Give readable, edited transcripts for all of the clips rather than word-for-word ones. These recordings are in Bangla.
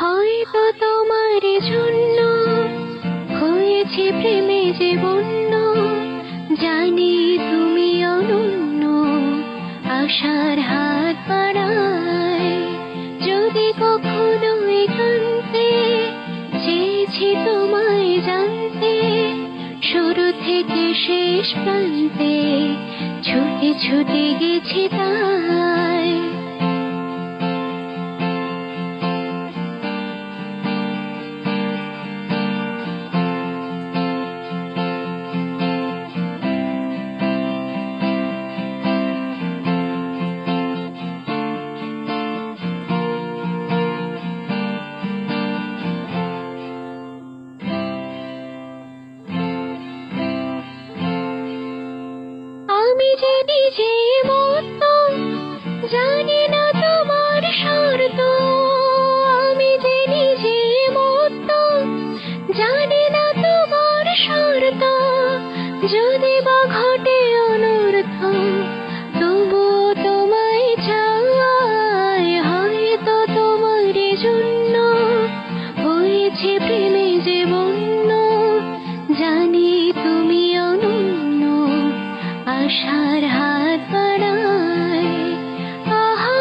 হয়তো তোমার জন্য হয়েছে প্রেমে যে বন্য, জানি তুমি অনন্য, আশার হাত বাড়ায়। যদি কখনো একান্তে চেয়েছি তোমায় জানতে, শুরু থেকে শেষ প্রান্তে ছুটে ছুটে গেছি তাই। আমি যে নিজে মত, জানি না তোমার শর্ত। আমি যে নিজে মত, জানি না তোমার শর্ত। যদি বা ঘটে অনর্থ, তবুও তোমায় চাই। হয়তো তোমার জন্য হয়েছে প্রেমে যে বন্য, জানি তুমি অনন্য, আশার হাত বাড়ায়। আহা,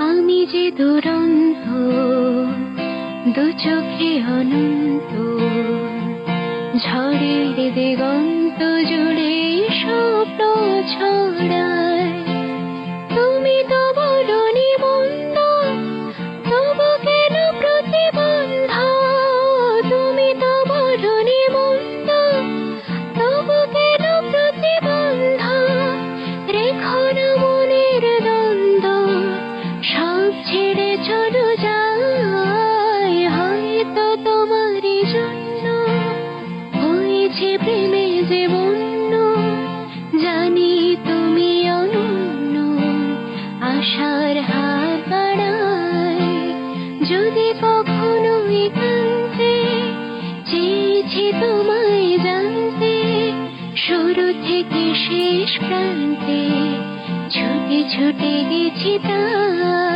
আমি যে দুরন্ত, দু চোখে অনন্ত, ঝড়ের দিগন্ত জুড়ে স্বপ্ন ছড়ায়। তুমি তো বলনি মন্দ, তবু কেন প্রতিবন্ধ? তুমি তো বলনি মন্দ, তবু কেন প্রতিবন্ধ? রেখো না মনের দ্বন্দ্ব, সব ছেড়ে চলো যাই। হয়তো তোমার জন্য হয়েছে প্রেমে যে বন্য, জানি তুমি অনন্য, আশার হাত বাড়ায়। যদি কখনো একান্তে চেয়েছি তোমায় জানতে, শুরু থেকে শেষ প্রান্তে ছুটে ছুটে গেছি তাই।